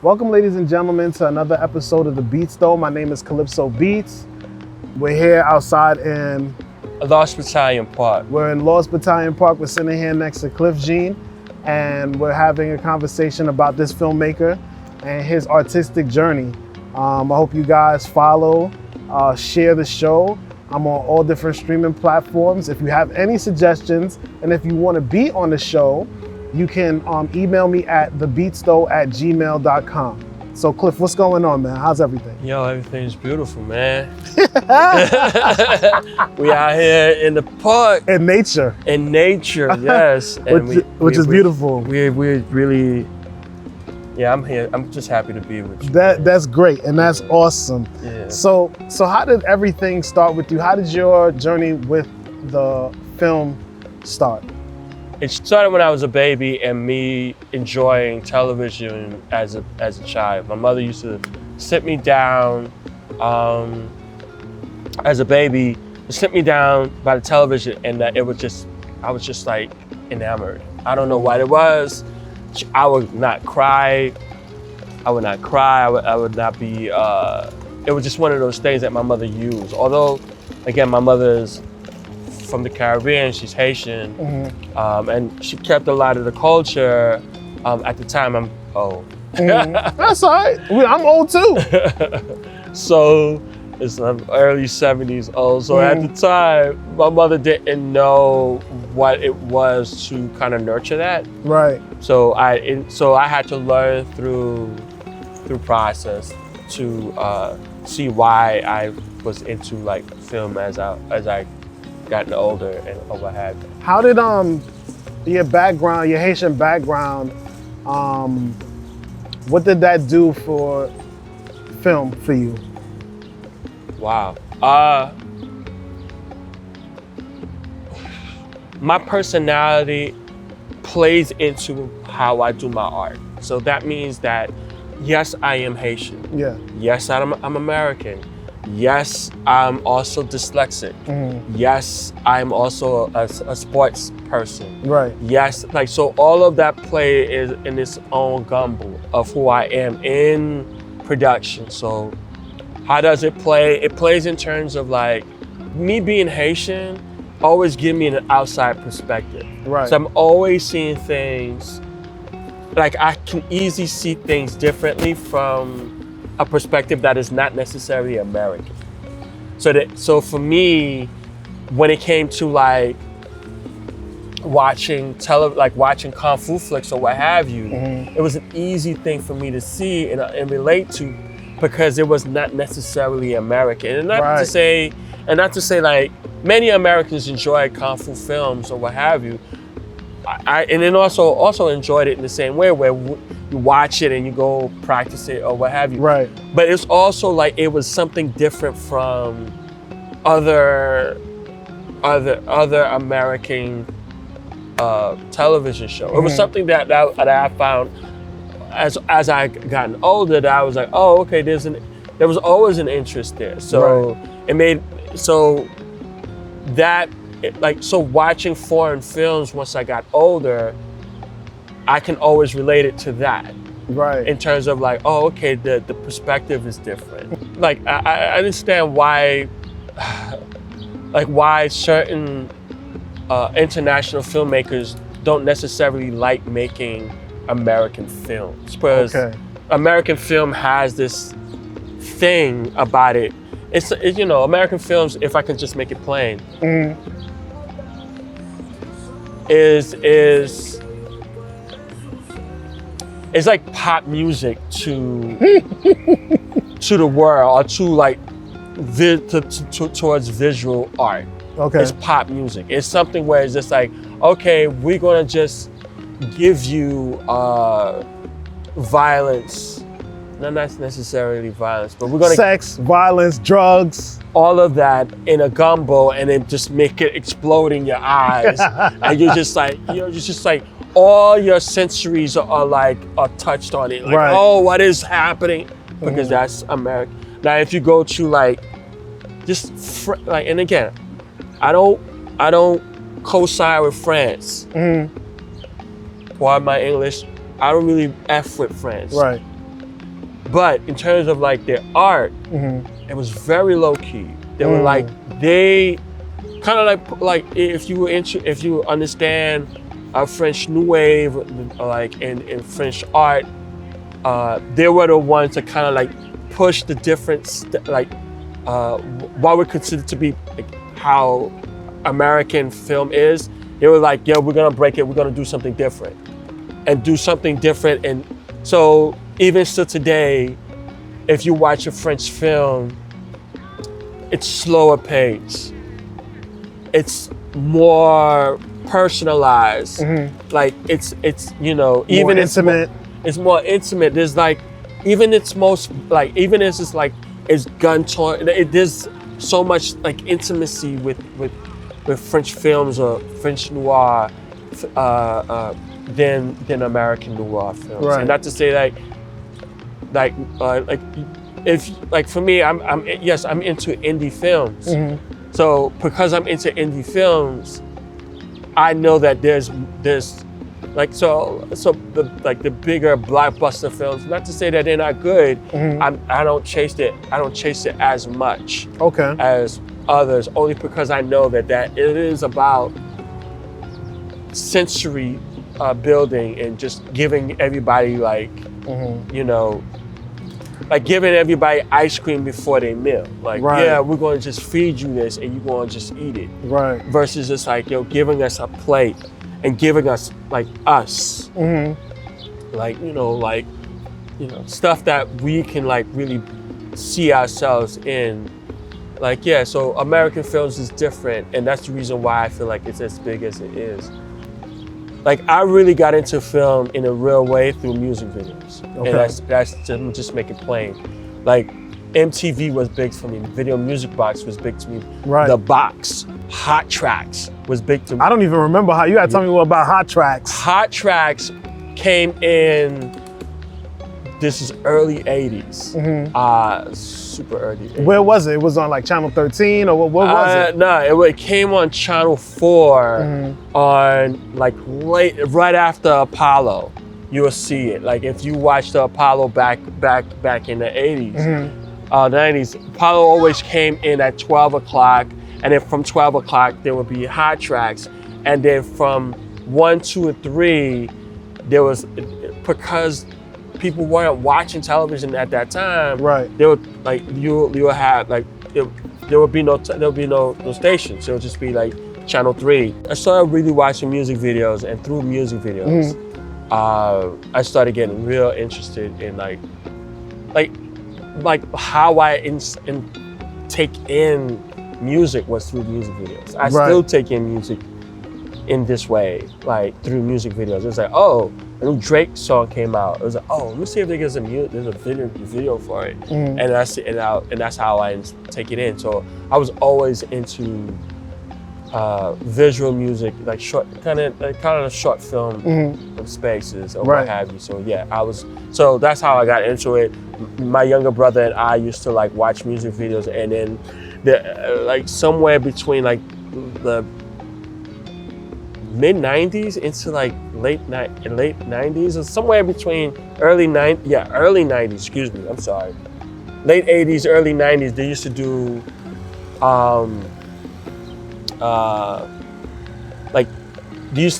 Welcome, ladies and gentlemen, to another episode of TheBtzTho. My name is Kalipso Btz. We're here outside in Lost Battalion Park. We're in Lost Battalion Park. We're sitting here next to Cliff Jean, and we're having a conversation about this filmmaker and his artistic journey. I hope you guys follow, share the show. I'm on all different streaming platforms. If you have any suggestions, and if you want to be on the show, you can email me at TheBtzTho@gmail.com. So Cliff, what's going on, man? How's everything? Yo, everything's beautiful, man. We out here in the park. In nature. In nature, yes. And which is beautiful. We're really, yeah, I'm here. I'm just happy to be with you. That's great, and that's awesome. Yeah. So how did everything start with you? How did your journey with the film start? It started when I was a baby and me enjoying television as a child. My mother used to sit me down as a baby, sit me down by the television, and I was just like enamored. I don't know what it was. I would not cry. I would not not be, it was just one of those things that my mother used. Although, again, my mother's from the Caribbean, she's Haitian, and she kept a lot of the culture. At the time, I'm old. That's all right. I'm old too. So it's early 70s old. So at the time, my mother didn't know what it was to kind of nurture that. Right. So I had to learn through process to see why I was into like film as I gotten older and what have you. How did your background, your Haitian background, what did that do for film for you? Wow. My personality plays into how I do my art. So that means that yes, I am Haitian. Yeah. Yes, I'm American. Yes, I'm also dyslexic. Yes, I'm also a sports person. Right. Yes, like, so all of that play is in its own gumbo of who I am in production. So how does it play? It plays in terms of like, me being Haitian always give me an outside perspective. Right. So I'm always seeing things, like I can easily see things differently from a perspective that is not necessarily American. So for me, when it came to like watching kung fu flicks or what have you, it was an easy thing for me to see and relate to, because it was not necessarily American. And not to say like many Americans enjoy kung fu films or what have you. And then also enjoyed it in the same way, where you watch it and you go practice it or what have you. Right. But it's also like it was something different from other American television show. It was something that I found as I gotten older, that I was like, oh, okay, there was always an interest there. So it made watching foreign films once I got older, I can always relate it to that. Right. In terms of like, oh, okay, the perspective is different. Like I understand why certain international filmmakers don't necessarily like making American films, because American film has this thing about it. It's American films, if I can just make it plain, it's like pop music to the world, or to like towards visual art. Okay. It's pop music. It's something where it's just like, okay, we're gonna just give you violence. Not necessarily violence, but we're gonna sex, violence, drugs, all of that in a gumbo, and then just make it explode in your eyes, and you're just like all your sensories are touched on it. Like, oh, what is happening? Because that's America. Now, if you go to like, and again, I don't co-sign with France. Pardon my English. I don't really F with France. Right. But in terms of like their art, it was very low key. They were like, they kind of like if you understand French New Wave, like in French art, they were the ones that kind of like push the difference, like what we consider to be like how American film is. They were like, yo, we're gonna break it, we're gonna do something different. And do something different. And so even still today, if you watch a French film, it's slower pace. It's more personalized. Like it's you know, even intimate. It's more intimate. There's like, even its most like, even as it's like, it's gun torn. There's so much like intimacy with French films or French noir than American noir films. Right. And not to say like if like for me, I'm into indie films. So because I'm into indie films, I know that there's like so the bigger blockbuster films. Not to say that they're not good. I don't chase it as much as others, only because I know that it is about sensory building and just giving everybody like you know, like giving everybody ice cream before they meal. Like, yeah, we're going to just feed you this and you're going to just eat it. Right. Versus just like, yo, giving us a plate and giving us like us. Like, you know, stuff that we can like really see ourselves in. Like, yeah, so American films is different, and that's the reason why I feel like it's as big as it is. Like, I really got into film in a real way through music videos. And that's to just make it plain. Like, MTV was big for me. Video Music Box was big to me. Right. The Box, Hot Tracks was big to me. I don't even remember how, you gotta tell me more about Hot Tracks. Hot Tracks came in, this is early 80s. Super early 80s. Where was it? It was on like Channel 13 or what was it? No, it came on Channel 4 on like right after Apollo. You will see it. Like if you watch the Apollo back in the 80s, 90s, Apollo always came in at 12 o'clock, and then from 12 o'clock there would be Hot Tracks, and then from 1, 2, and 3, there was, because people weren't watching television at that time. Right. They would like you would have like there would be no stations. It would just be like Channel 3. I started really watching music videos, and through music videos, I started getting real interested in like how I take in music was through music videos. I still take in music in this way, like through music videos. It's like, oh, a new Drake song came out. It was like, oh, let me see if there's a video for it, and that's how I take it in. So I was always into visual music, like kind of short film spaces or what have you. So yeah, so that's how I got into it. My younger brother and I used to like watch music videos, and then like somewhere between like the mid 90s into like late 90s, or somewhere between early 90s, excuse me, I'm sorry. Late 80s, early 90s, they used to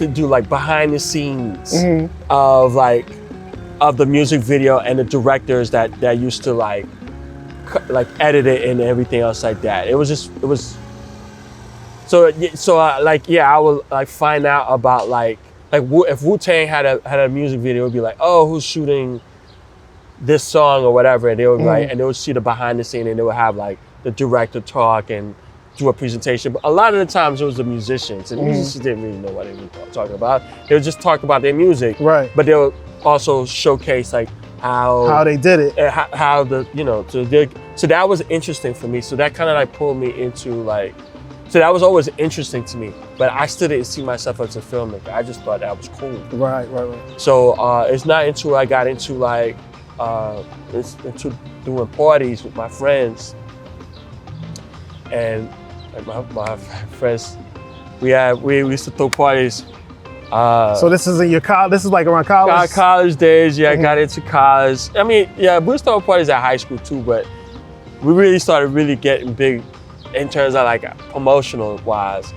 do like behind the scenes of the music video, and the directors that used to like edit it and everything else like that. I would like find out about like if Wu-Tang had a music video, it would be like, oh, who's shooting this song or whatever, and they would and they would see the behind the scene, and they would have like the director talk and do a presentation. But a lot of the times it was the musicians, and musicians didn't really know what they were talking about. They would just talk about their music, but they would also showcase like how they did it, how the so that was interesting for me. So that kind of like pulled me into like. So that was always interesting to me, but I still didn't see myself as a filmmaker. I just thought that was cool. Right. So it's not until I got into like into doing parties with my friends, and like my friends, we used to throw parties So this is in your college. This is like around college. College days, yeah. I got into college. I mean, yeah, booster Over parties at high school too, but we really started getting big in terms of like promotional wise.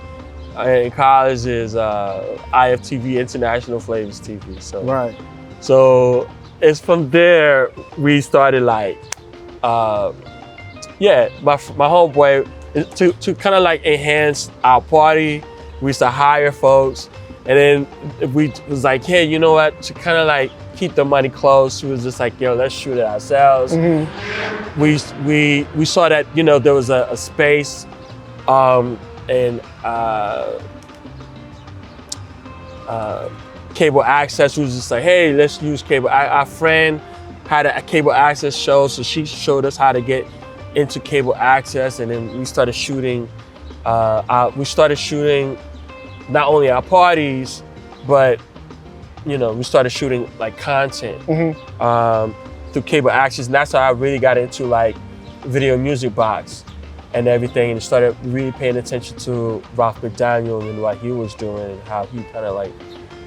In college is IFTV, International Flavors TV. So Right. So it's from there we started like, yeah, my homeboy, to kind of like enhance our party, we used to hire folks, and then we was like, hey, you know what? To kind of like keep the money close, we was just like, yo, let's shoot it ourselves. We saw that, you know, there was a space, and cable access. Was just like, hey, let's use cable. Our friend had a cable access show, so she showed us how to get into cable access, and then we started shooting. We started shooting not only our parties, but you know, we started shooting like content through cable access, and that's how I really got into like video music box and everything, and started really paying attention to Ralph McDaniel and what he was doing, and how he kind of like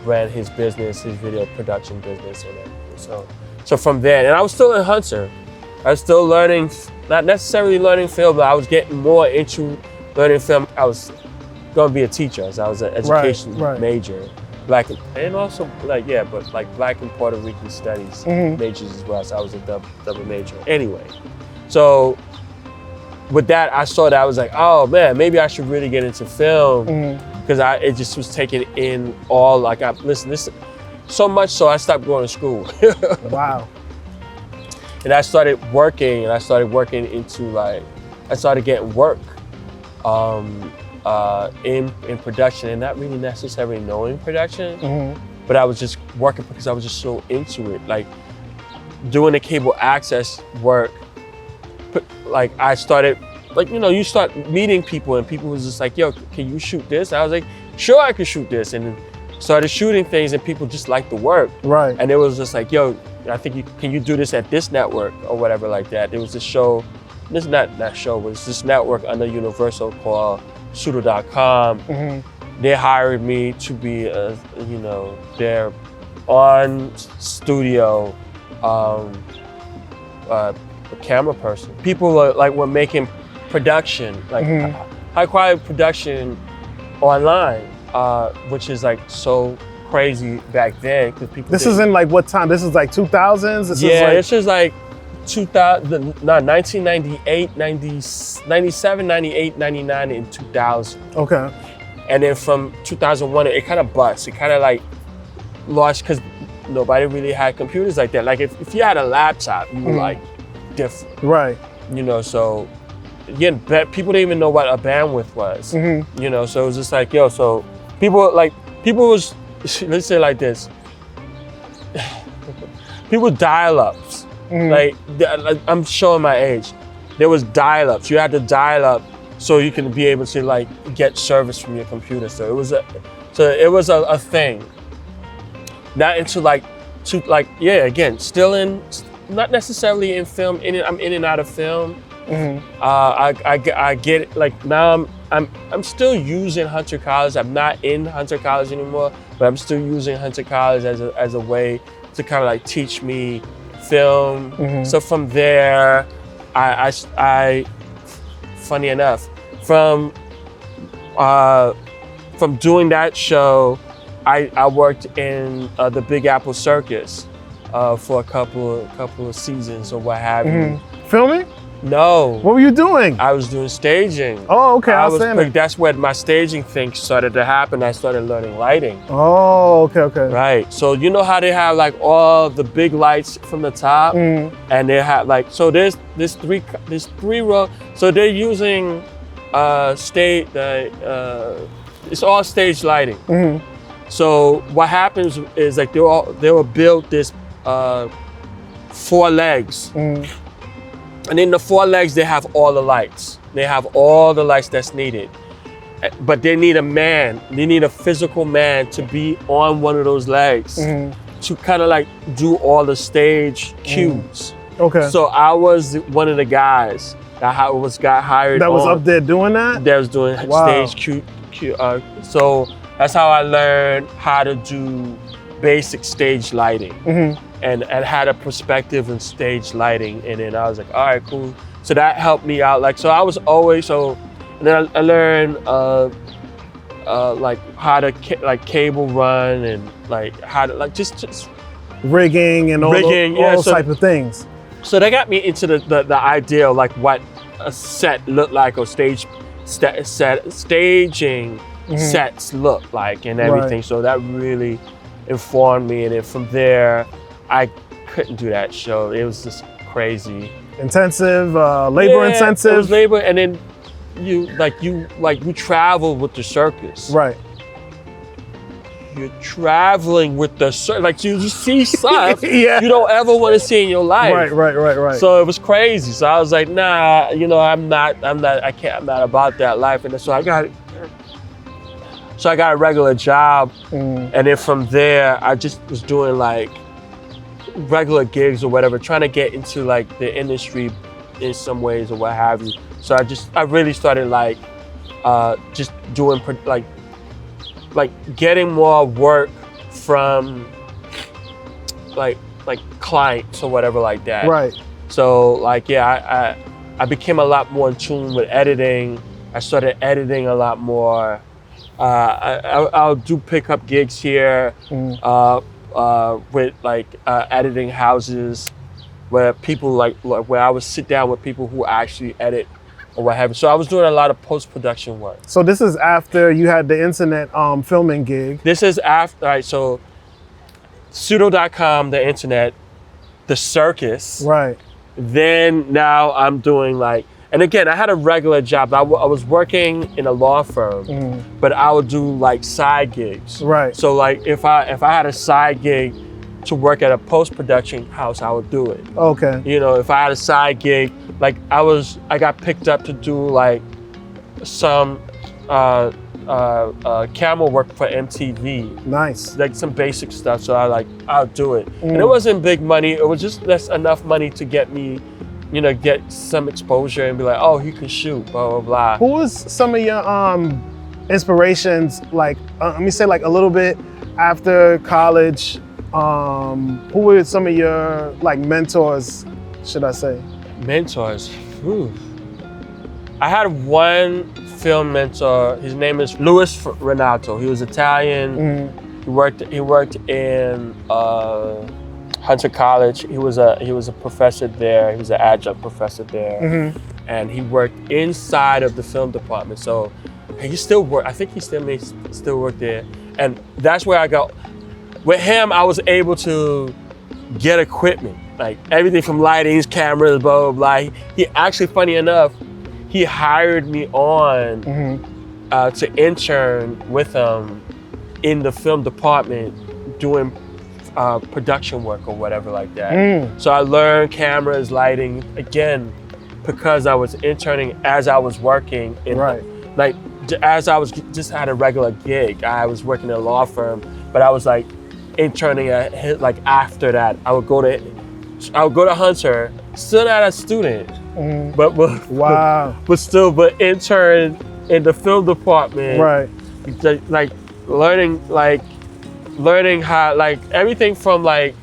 ran his business, his video production business, and everything. So from there, and I was still in Hunter. I was still learning, not necessarily learning film, but I was getting more into learning film. I was going to be a teacher, so I was an education major. Black and also like, yeah, but like Black and Puerto Rican studies majors as well, so I was a double major. Anyway, so with that, I saw that I was like, oh man, maybe I should really get into film, because it just was taking in all, like, this so much so I stopped going to school. Wow. And I started working, into like, I started getting work in production, and not really necessarily knowing production, but I was just working because I was just so into it. Like doing the cable access work, like I started, like, you know, you start meeting people, and people was just like, yo, can you shoot this? I was like, sure, I can shoot this. And started shooting things, and people just liked the work. Right. And it was just like, yo, I think can you do this at this network or whatever like that. There was this show, this not show, but it's this network under Universal called Pseudo.com. They hired me to be, you know, their on studio camera person. People were making production, like high quality production online, which is like so crazy back then, because people. This is in like what time? This is like 2000s? This is like 1998, 97, 98, 99, and 2000. Okay. And then from 2001, it kind of bust. It kind of like lost, because nobody really had computers like that. Like if you had a laptop, you were like different. Right. You know, so again, people didn't even know what a bandwidth was. You know, so it was just like, yo, so people was, let's say like this, people dial-ups. Like, I'm showing my age. There was dial-ups. You had to dial up so you can be able to like get service from your computer. So it was a thing. Not into like, yeah, again, still in, not necessarily in film. I'm in and out of film. I get it. Like now I'm still using Hunter College. I'm not in Hunter College anymore, but I'm still using Hunter College as a way to kind of like teach me film. So from there, I funny enough, from doing that show, I worked in the Big Apple Circus for a couple of seasons or what have you. Filming? No. What were you doing? I was doing staging. Oh, okay. Like, that's where my staging thing started to happen. I started learning lighting. Oh, okay. Right. So you know how they have like all the big lights from the top, and they have like, so there's three rows. So they're using stage. It's all stage lighting. So what happens is like they will build this 4 legs. And in the 4 legs, they have all the lights. They have all the lights that's needed. But they need a man, they need a physical man to be on one of those legs to kind of like do all the stage cues. Okay. So I was one of the guys that got hired. That was up there doing that? That was doing stage cue. So That's how I learned how to do basic stage lighting and had a perspective in stage lighting. And then I was like, all right, cool. So that helped me out. Like, so I was always, and then I learned like how to like cable run and like how to like just rigging and all those type of things. So that got me into the idea of like what a set looked like, or staging sets look like and everything. Right. So that really informed me, and then from there, I couldn't do that show. It was just crazy. Intensive, labor intensive. It was labor, and then you travel with the circus. Right. You're traveling with the circus, like you see stuff you don't ever want to see in your life. Right. So it was crazy. So I was like, nah, I'm not about that life. And so I got a regular job, and then from there, I just was doing like regular gigs or whatever, trying to get into like the industry in some ways or what have you. So I really started like just doing like getting more work from like clients or whatever like that. Right. So like I became a lot more in tune with editing. I started editing a lot more. I'll do pickup gigs here with like editing houses where people like where I would sit down with people who actually edit or what have you. So I was doing a lot of post-production work. So this is after you had the internet filming gig. This is after, all right, so pseudo.com, the internet, the circus. Right. Then now I'm doing like, and again, I had a regular job. I was working in a law firm, but I would do like side gigs. Right. So like if I had a side gig to work at a post-production house, I would do it. Okay. If I had a side gig, like I got picked up to do like some camera work for MTV. Nice. Like some basic stuff. So I'll do it. And it wasn't big money. It was just enough money to get me, get some exposure and be like, oh, he can shoot, blah, blah, blah. Who was some of your inspirations, like, let me say like a little bit after college, who were some of your like mentors, should I say? Mentors. Whew. I had one film mentor. His name is Luis Renato. He was Italian. He worked in Hunter College. He was a professor there. He was an adjunct professor there, and he worked inside of the film department. So he still worked. I think he still work there, and that's where I got. With him, I was able to get equipment, like everything from lighting, cameras, blah, blah, blah. He actually, funny enough, he hired me on to intern with him in the film department doing production work or whatever like that. So I learned cameras, lighting, again, because I was interning as I was working. Like, as I was just had a regular gig. I was working in a law firm, but I was like interning like after that. I would go to Hunter, still not a student, but intern in the film department. Right. Like learning how, like, everything from like,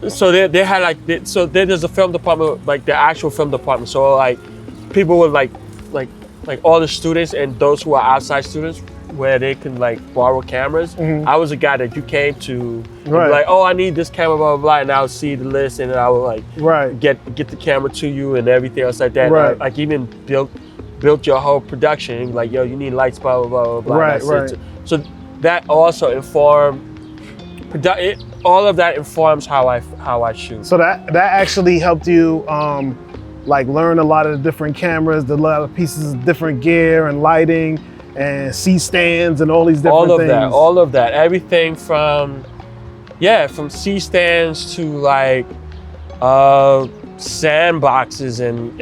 so they had like, so there's a film department, like the actual film department. So like people would like all the students and those who are outside students, where they can like borrow cameras. I was a guy that you came to, be like, oh, I need this camera, blah, blah, blah, and I would see the list, and I would like get the camera to you and everything else like that. Right. Like even built your whole production, like, yo, you need lights, blah, blah, blah, blah. Right. So that also informed, all of that informs how I shoot. So that actually helped you like learn a lot of the different cameras, a lot of pieces of different gear and lighting, and C-stands and all these different things. All of that. Everything from C-stands to like sandboxes and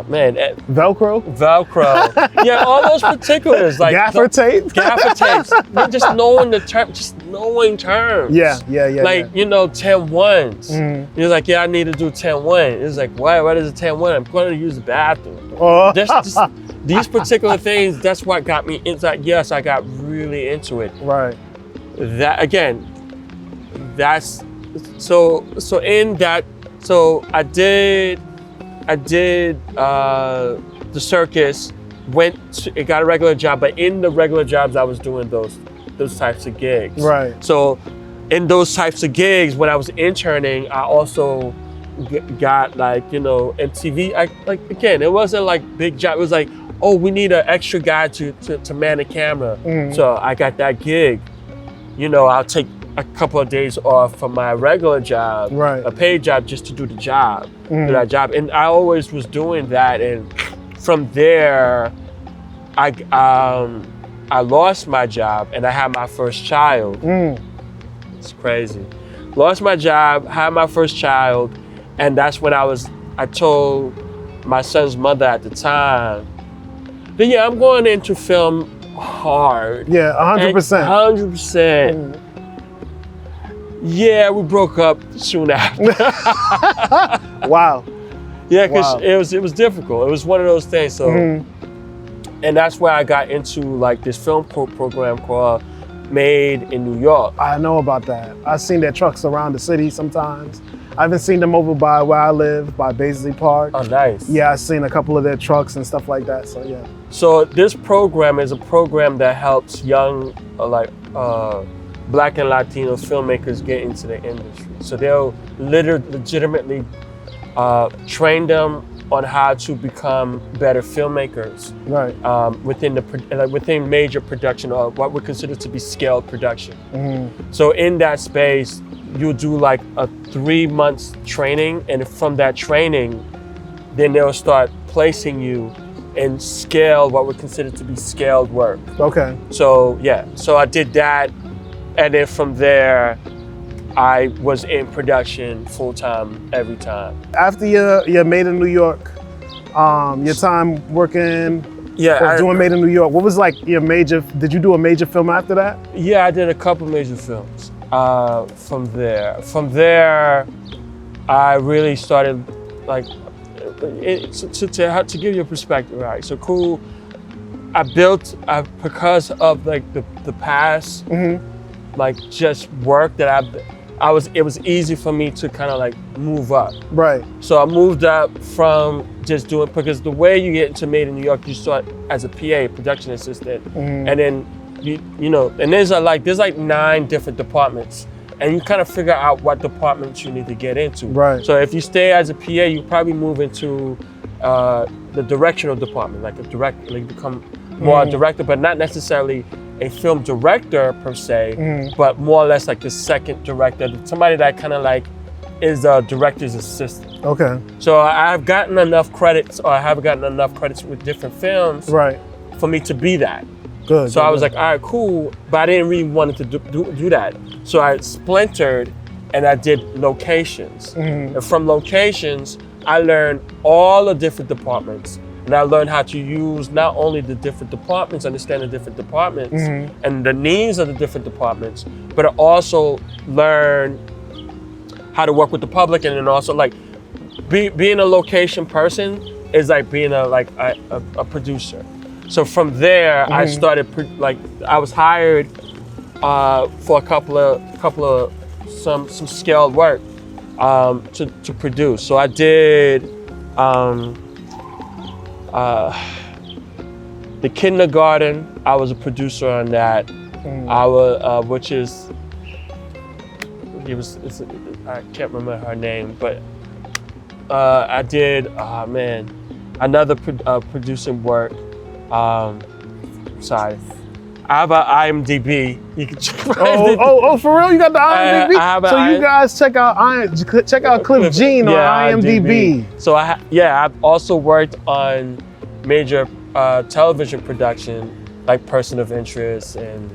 man, Velcro? Velcro. Yeah, all those particulars, like Gaffer tape? Gaffer tapes. Just knowing the term, just knowing terms. Yeah. Like, you know, 10 ones. You're like, yeah, I need to do 10 1. It's like, why? What is a 10 1? I'm going to use the bathroom. Oh. Just these particular things, that's what got me inside. Yes, I got really into it. Right. That, again, that's, so in that, so I did the circus, got a regular job, but in the regular jobs, I was doing those types of gigs. Right. So in those types of gigs, when I was interning, I also got like, you know, MTV. Again, it wasn't like big job. It was like, oh, we need an extra guy to man the camera. So I got that gig. You know, I'll take a couple of days off from my regular job, right, a paid job, just to do the job, do that job. And I always was doing that. And from there, I lost my job and I had my first child. It's crazy. Lost my job, had my first child, and that's when I told my son's mother at the time, but yeah, I'm going into film hard. Yeah, 100%. 100%. Yeah, we broke up soon after. Wow. Yeah, because it was difficult. It was one of those things. So, and that's where I got into like this film program called Made in New York. I know about that. I've seen their trucks around the city sometimes. I haven't seen them over by where I live, by Baisley Park. Oh, nice. Yeah, I've seen a couple of their trucks and stuff like that, so yeah. So this program is a program that helps young, Black and Latino filmmakers get into the industry. So they'll legitimately train them on how to become better filmmakers, right? Within major production, or what we consider to be scaled production. So in that space, you'll do like a 3 months training, and from that training, then they'll start placing you in what we consider to be scaled work. Okay. So yeah, so I did that, and then from there, I was in production full time every time. After your Made in New York, your time working, doing Made in New York, what was like your major? Did you do a major film after that? Yeah, I did a couple major films. From there, I really started like to give you a perspective, right? So cool. I built because of like the past, like just work that it was easy for me to kind of like move up. Right. So I moved up from just doing, because the way you get into Made in New York, you start as a PA, production assistant, and then you know, and there's like 9 different departments, and you kind of figure out what departments you need to get into. Right. So if you stay as a PA, you probably move into the directional department, like become more a director, but not necessarily a film director per se, but more or less like the second director, somebody that kind of like is a director's assistant. Okay. So I've gotten enough credits, or I haven't gotten enough credits with different films, right, for me to be that. Good. So I was like, all right, cool, but I didn't really want to do that. So I splintered and I did locations. And from locations, I learned all the different departments. And I learned how to use not only the different departments, understand the different departments and the needs of the different departments, but I also learned how to work with the public, and then also like being a location person is like being a producer. So from there, I started I was hired for a couple of some scaled work to produce. So I did the kindergarten. I was a producer on that. I was I can't remember her name, but I did another producing work. Sorry, I have an IMDb. You can check. Oh, for real? You got the IMDb? So you guys check out Cliff Gene on IMDb. So I've also worked on major television production, like Person of Interest and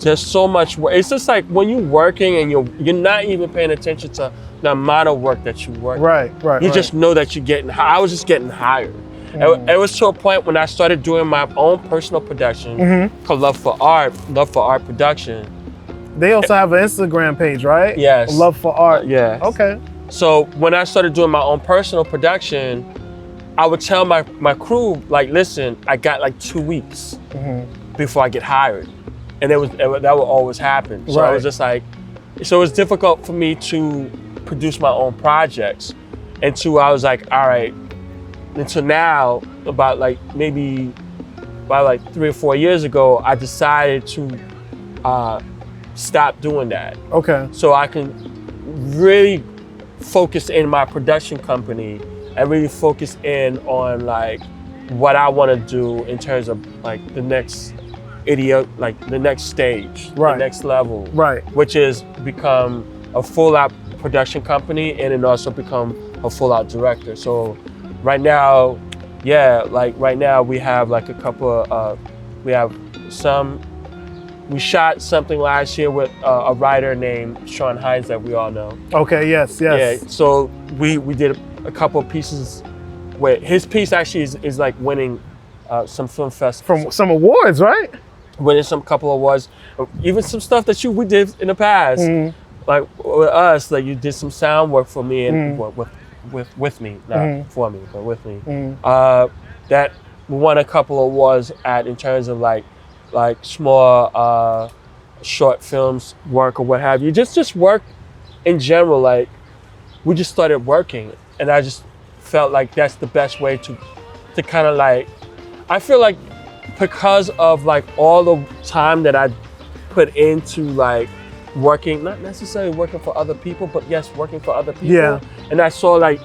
There's so much work. It's just like when you're working and you're not even paying attention to the amount of work that you work. Right. You just know that you're getting. I was just getting hired. It was to a point when I started doing my own personal production called Love for Art Production. They also have an Instagram page, right? Yes. Love for Art. Yes. Okay. So when I started doing my own personal production, I would tell my crew, like, listen, I got like 2 weeks before I get hired. And that would always happen. So I was just like, so it was difficult for me to produce my own projects. Until I was like, all right, until now, about like 3 or 4 years ago, I decided to stop doing that. Okay. So I can really focus in my production company and really focus in on like what I want to do in terms of like the next the next stage, the next level, which is become a full-out production company and then also become a full-out director. So right now, we have like a couple we shot something last year with a writer named Sean Hines that we all know. Okay, yes. Yeah, so we did a couple of pieces where his piece actually is like winning some film festivals. From some awards, right? Winning some couple of awards, even some stuff that we did in the past. Like with us, like you did some sound work for me and with me, not for me, but with me. That we won a couple of awards in terms of like small short films work or what have you. Just work in general. Like we just started working, and I just felt like that's the best way to kind of like. I feel like because of like all the time that I put into like working, not necessarily working for other people, but yes, working for other people. Yeah. And I saw like,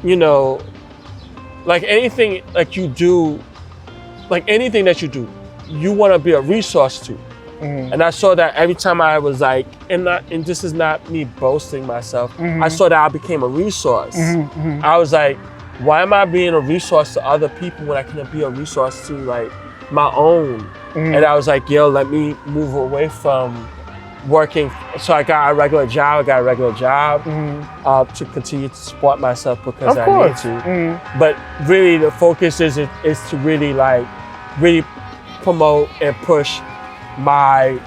you know, like anything like you do, like anything that you do, you want to be a resource to. And I saw that every time I was like, and this is not me boasting myself, I saw that I became a resource. I was like, why am I being a resource to other people when I can be a resource to like my own? And I was like, yo, let me move away from working. So I got a regular job. To continue to support myself because I need to. But really the focus is to really like, really promote and push my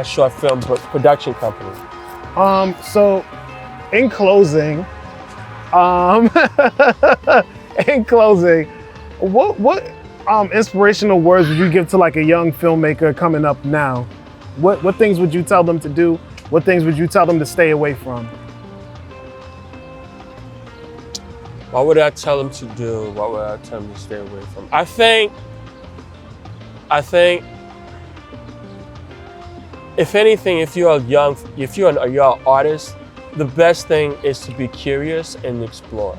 short film production company. So in closing, what inspirational words would you give to like a young filmmaker coming up now? What things would you tell them to do? What things would you tell them to stay away from? What would I tell them to do? What would I tell them to stay away from? I think if anything, if you're a young artist, the best thing is to be curious and explore.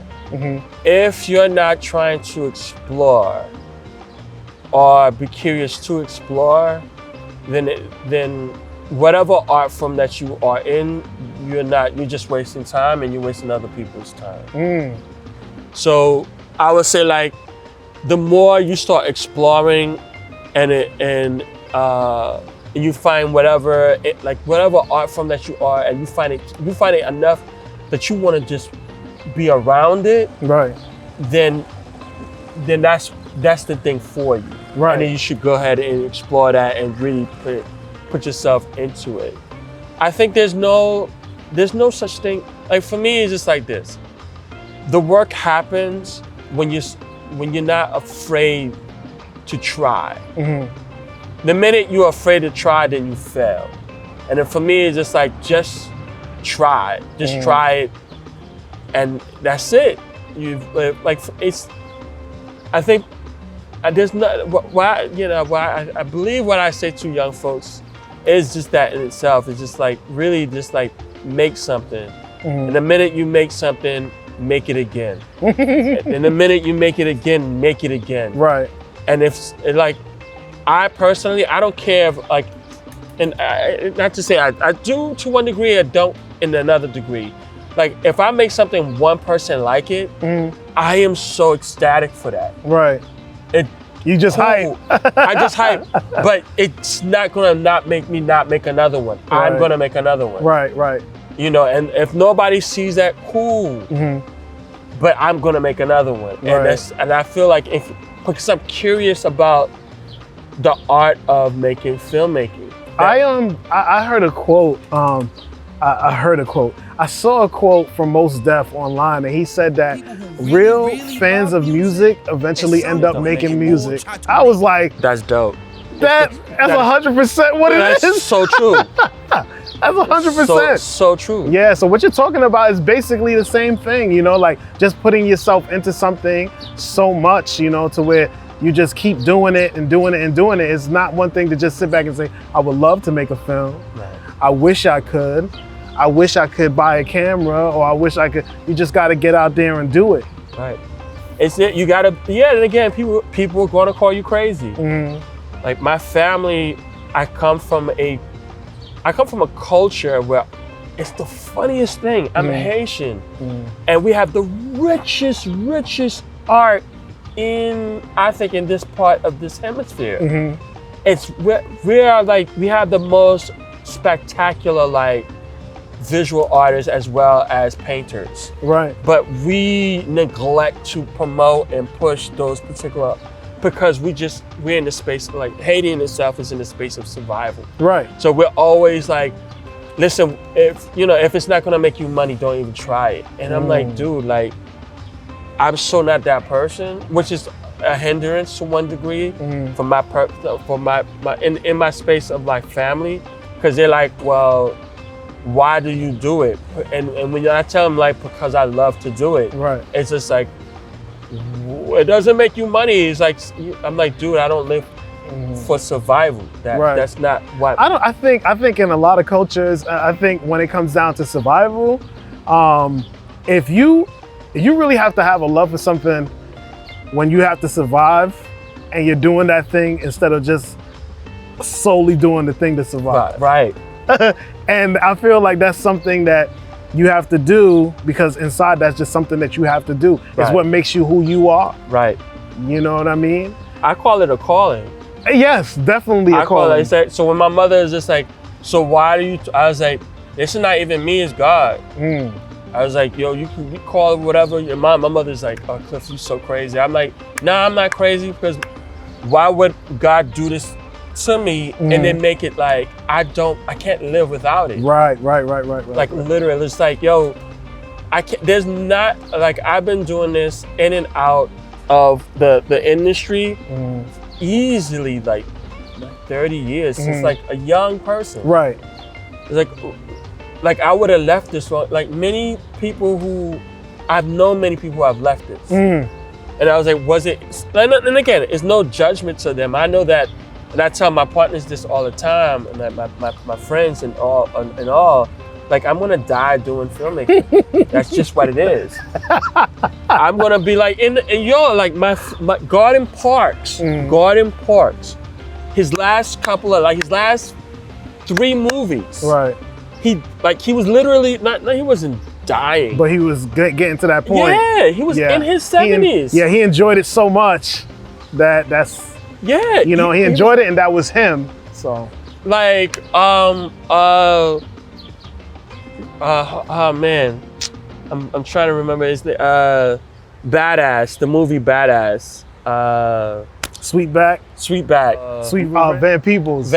If you're not trying to explore or be curious to explore, then whatever art form that you are in, you're just wasting time and you're wasting other people's time. So I would say like, the more you start exploring and you find whatever art form that you are, and you find it enough that you want to just be around it, right? Then that's the thing for you, right? And then you should go ahead and explore that and really put yourself into it. I think there's no such thing. Like for me, it's just like this: the work happens when you're not afraid to try. The minute you're afraid to try, then you fail. And then for me, it's just like, just try it, and that's it. I think there's not why I believe what I say to young folks is just that in itself. It's just like really just like make something, and the minute you make something, make it again, and the minute you make it again, make it again. Right. And if like. I personally, I don't care if like, and not to say I do to one degree, I don't in another degree. Like if I make something one person like it, I am so ecstatic for that. Right. You just cool. hype. I just hype, but it's not gonna not make me not make another one. Right. I'm gonna make another one. Right, right. You know, and if nobody sees that, cool. But I'm gonna make another one, and I feel like because I'm curious about the art of making filmmaking. I heard a quote. I heard a quote. I saw a quote from Mos Def online, and he said that real fans of music eventually end up making music. I was like, that's dope. That's 100% what it is. That's so true. That's 100%. So true. Yeah, so what you're talking about is basically the same thing, you know, like just putting yourself into something so much, you know, to where you just keep doing it and doing it and doing it. It's not one thing to just sit back and say, I would love to make a film. Right. I wish I could. I wish I could buy a camera, or I wish I could. You just got to get out there and do it. Right. It's it. You gotta. Yeah. And again, people are gonna call you crazy. Like my family, I come from a culture where it's the funniest thing. I'm Haitian, and we have the richest art I think in this part of this hemisphere. We are like, we have the most spectacular like visual artists as well as painters. Right. But we neglect to promote and push those particular, because we're in the space, like Haiti in itself is in the space of survival. Right. So we're always like, listen, if it's not gonna make you money, don't even try it. And I'm like, dude, like, I'm so not that person, which is a hindrance to one degree for my in my space of like family, because they're like, well, why do you do it? And when I tell them like, because I love to do it, right, it's just like, it doesn't make you money. It's like, I'm like, dude, I don't live for survival. That's not what I think in a lot of cultures, I think when it comes down to survival, if you really have to have a love for something when you have to survive and you're doing that thing instead of just solely doing the thing to survive. Right. And I feel like that's something that you have to do, because inside that's just something that you have to do. It's what makes you who you are. Right. You know what I mean? I call it a calling. Yes, definitely a calling. So when my mother is just like, so why do you, I was like, this is not even me, it's God. I was like, yo, you call it whatever. My mother's like, oh, Cliff, you so crazy. I'm like, nah, I'm not crazy, because why would God do this to me and then make it like, I can't live without it. Right. Like literally, it's like, yo, there's not, like, I've been doing this in and out of the industry easily like 30 years since like a young person. Right. It's like I would have left this one, like many people I've known many people who have left this. And I was like, and again, it's no judgment to them. I know that, and I tell my partners this all the time, and my friends and all, like, I'm gonna die doing filmmaking. That's just what it is. I'm gonna be like, like my Garden Parks, his last 3 movies. Right. He was literally, he wasn't dying. But he was getting to that point. Yeah, he was in his 70s. He enjoyed it so much that's, he enjoyed it, and that was him, so. Like, oh man, I'm trying to remember his name. Badass, the movie Badass. Sweetback. Van Peebles.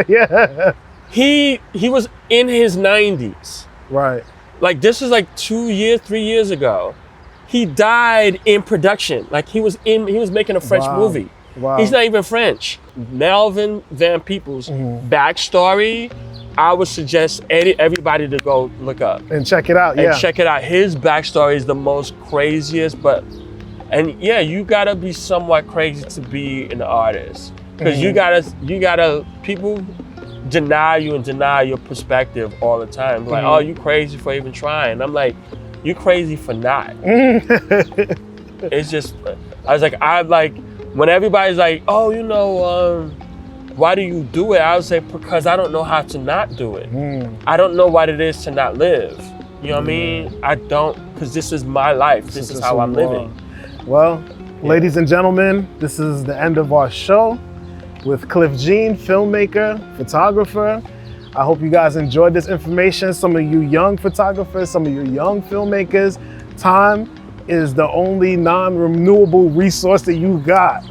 Yeah. He was in his 90s. Right. Like, this is like 3 years ago. He died in production. Like, he was making a French movie. Wow. He's not even French. Melvin Van Peebles' backstory, I would suggest everybody to go look up. And check it out, check it out. His backstory is the most craziest, you gotta be somewhat crazy to be an artist. Because you gotta, people deny you and deny your perspective all the time. Like, oh, you crazy for even trying. I'm like, you crazy for not. It's just, I was like, when everybody's like, oh, why do you do it? I would say, because I don't know how to not do it. I don't know what it is to not live. You know what I mean? I don't, because this is my life. This is how I'm living. Well, Ladies and gentlemen, this is the end of our show with Cliff Gene, filmmaker, photographer. I hope you guys enjoyed this information. Some of you young photographers, some of you young filmmakers, time is the only non-renewable resource that you got.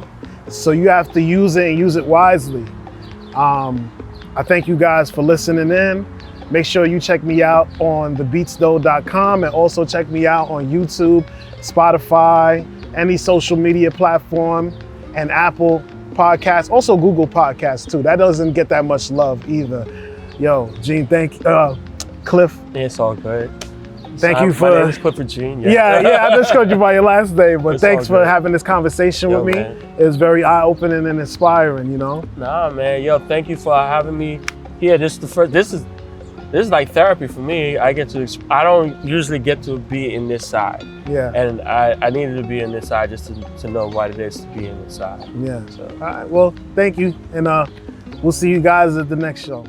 So you have to use it and use it wisely. I thank you guys for listening in. Make sure you check me out on TheBtzTho.com and also check me out on YouTube, Spotify, any social media platform, and Apple Podcasts, also Google Podcasts too. That doesn't get that much love either. Yo, Gene, Cliff. It's all good. Thank you for. My name is Clifford Gene. Yeah, I just called you by your last name, but It's thanks all for good. having this conversation with me. Man. It was very eye-opening and inspiring, you know? Nah, man. Yo, thank you for having me here. This is like therapy for me. I don't usually get to be in this side. Yeah. And I needed to be in this side just to know what it is to be in this side. Yeah. So. All right, well, thank you. And we'll see you guys at the next show.